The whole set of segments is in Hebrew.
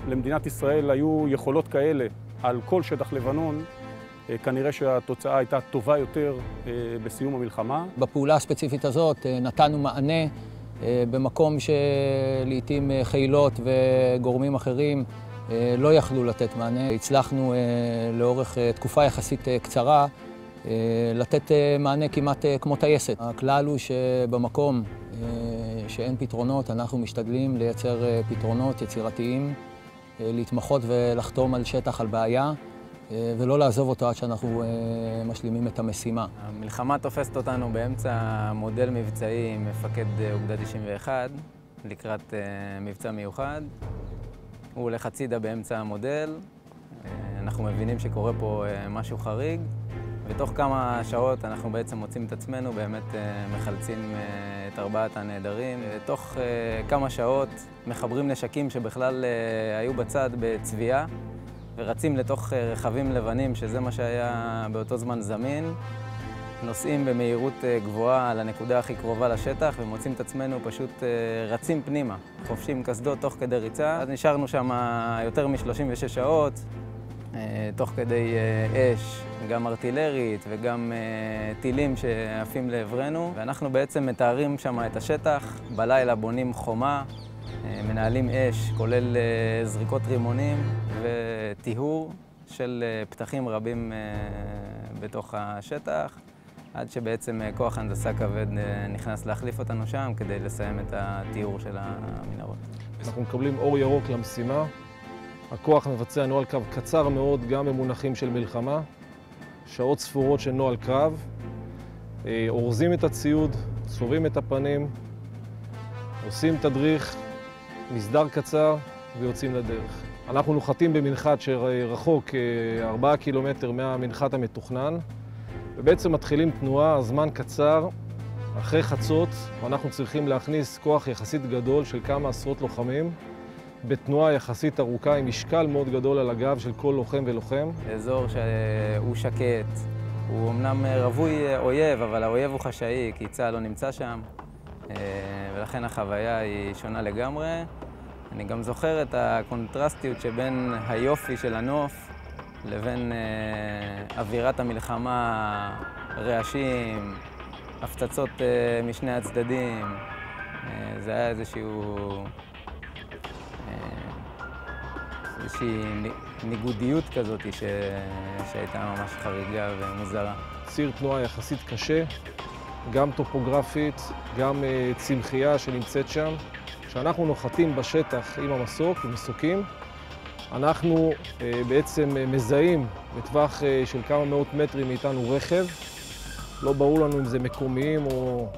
למדינת ישראל היו יכולות כאלה על כל שטח לבנון, כנראה שהתוצאה הייתה טובה יותר בסיום המלחמה. בפעולה הספציפית הזאת נתנו מענה במקום שלעיתים חילות וגורמים אחרים לא יכלו לתת מענה. הצלחנו לאורך תקופה יחסית קצרה לתת מענה כמעט כמו טייסת. הכלל הוא שבמקום שאין פתרונות, אנחנו משתדלים לייצר פתרונות יצירתיים, להתמחות ולחתום על שטח, על בעיה, ולא לעזוב אותו עד שאנחנו משלימים את המשימה. המלחמה תופסת אותנו באמצע מודל מבצעי עם מפקד אוגדה 91 לקראת מבצע מיוחד. הוא הולך הצידה באמצע המודל, אנחנו מבינים שקורה פה משהו חריג, ותוך כמה שעות אנחנו בעצם מוצאים את עצמנו, באמת מחלצים את 4 הנעדרים. תוך כמה שעות מחברים נשקים שבכלל היו בצד בצביעה, ורצים לתוך רכבים לבנים, שזה מה שהיה באותו זמן זמין. נוסעים במהירות גבוהה על הנקודה הכי קרובה לשטח, ומוצאים את עצמנו פשוט רצים פנימה, חופשים קסדות תוך כדי ריצה. אז נשארנו שם יותר מ-36 שעות, תוך כדי אש, גם ארטילרית וגם טילים שעפים לעברנו. ואנחנו בעצם מתארים שם את השטח, בלילה בונים חומה, מנהלים אש, כולל זריקות רימונים וטיהור של פתחים רבים בתוך השטח, עד שבעצם כוח הנדסה כבד נכנס להחליף אותנו שם כדי לסיים את הטיהור של המנהרות. אנחנו מקבלים אור ירוק למשימה. הכוח מבצע נוהל קרב קצר מאוד, גם במונחים של מלחמה. שעות ספורות של נוהל קרב. אורזים את הציוד, צובעים את הפנים, עושים תדריך, מסדר קצר ויוצאים לדרך. אנחנו נוחתים במנחת שרחוק 4 קילומטר מהמנחת המתוכנן, ובעצם מתחילים תנועה, הזמן קצר, אחרי חצות, ואנחנו צריכים להכניס כוח יחסית גדול של כמה עשרות לוחמים, בתנועה יחסית ארוכה עם משקל מאוד גדול על הגב של כל לוחם ולוחם. אזור שהוא שקט, הוא אמנם רווי אויב, אבל האויב הוא חשאי, כי צה"ל לא נמצא שם, ולכן החוויה היא שונה לגמרי. אני גם זוכר את הקונטרסטיות שבין היופי של הנוף לבין אווירת המלחמה, רעשים, הפצצות משני הצדדים. זה היה איזושהי ניגודיות כזאת שהייתה ממש חריגה ומוזרה. ציר תנועה יחסית קשה, גם טופוגרפית, גם צמחייה שנמצאת שם. כשאנחנו נוחתים בשטח עם המסוק, עם מסוקים, אנחנו בעצם מזהים בטווח של כמה מאות מטרים מאיתנו רכב. לא ברור לנו אם זה מקומיים או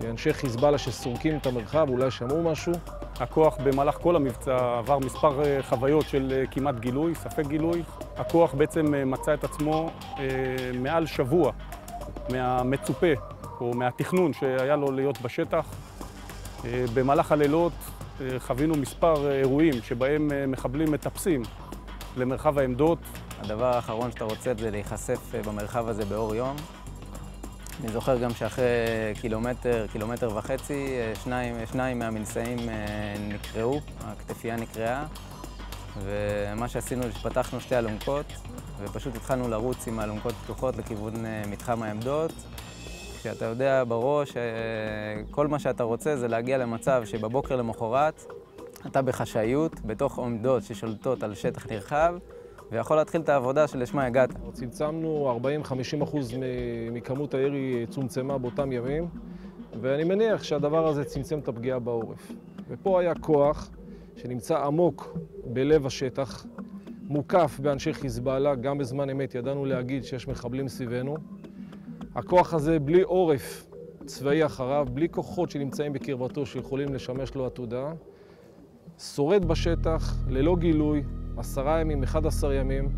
אנשי חיזבאללה שסורקים את המרחב, אולי שמעו משהו. הכוח במהלך כל המבצע עבר מספר חוויות של כמעט גילוי, ספק גילוי. הכוח בעצם מצא את עצמו מעל שבוע מהמצופה או מהתכנון שהיה לו להיות בשטח. במהלך הלילות חווינו מספר אירועים שבהם מחבלים מטפסים למרחב העמדות. הדבר האחרון שאתה רוצה זה להיחשף במרחב הזה באור יום. אני זוכר גם שאחרי קילומטר וחצי, שניים מהמנסעים נקרעו, הכתפייה נקרעה, ומה שעשינו זה שפתחנו 2 אלונקות, ופשוט התחלנו לרוץ עם האלונקות פתוחות לכיוון מתחם העמדות. כשאתה יודע בראש, כל מה שאתה רוצה זה להגיע למצב שבבוקר למחרת אתה בחשאיות, בתוך עמדות ששולטות על שטח נרחב, ויכול להתחיל את העבודה שלשמה הגעת. צמצמנו 40-50% מכמות הירי צומצמה באותם ימים, ואני מניח שהדבר הזה צמצם את הפגיעה בעורף. ופה היה כוח שנמצא עמוק בלב השטח, מוקף באנשי חיזבאללה, גם בזמן אמת ידענו להגיד שיש מחבלים סביבנו. הכוח הזה בלי עורף צבאי אחריו, בלי כוחות שנמצאים בקרבתו שיכולים לשמש לו עתודה, שורד בשטח ללא גילוי, 10 ימים, 11 ימים,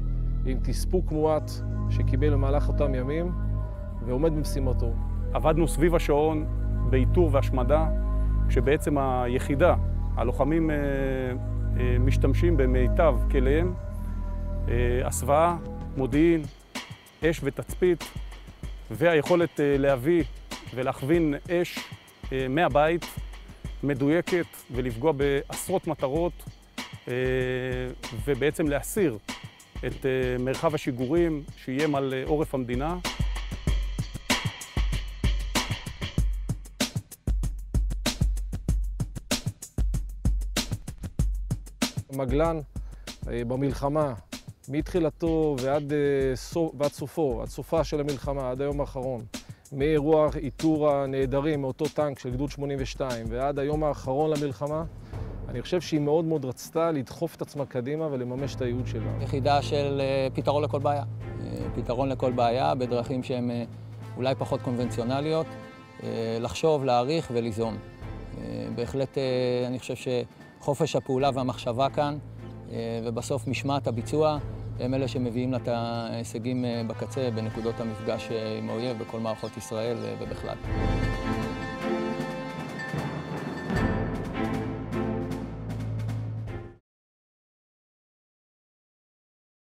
עם תספוק מועט שקיבל במהלך אותם ימים, ועומד במשימתו. עבדנו סביב השעון באיתור והשמדה, כשבעצם היחידה, הלוחמים משתמשים במיטב כליהם, הסוואה, מודיעין, אש ותצפית, והיכולת להביא ולהכווין אש מהבית מדויקת ולפגוע בעשרות מטרות ובעצם להסיר את מרחב השיגורים שאיים על עורף המדינה. מגלן במלחמה, מתחילתו ועד סופו, עד סופה של המלחמה, עד היום האחרון, מאירוע איתור הנעדרים מאותו טנק של גדוד 82 ועד היום האחרון למלחמה, אני חושב שהיא מאוד מאוד רצתה לדחוף את עצמה קדימה ולממש את הייעוד שלה. יחידה של פתרון לכל בעיה. פתרון לכל בעיה בדרכים שהן אולי פחות קונבנציונליות, לחשוב, להעריך וליזום. בהחלט אני חושב שחופש הפעולה והמחשבה כאן, ובסוף משמעת הביצוע, הם אלה שמביאים לה את ההישגים בקצה, בנקודות המפגש עם האויב, בכל מערכות ישראל ובכלל.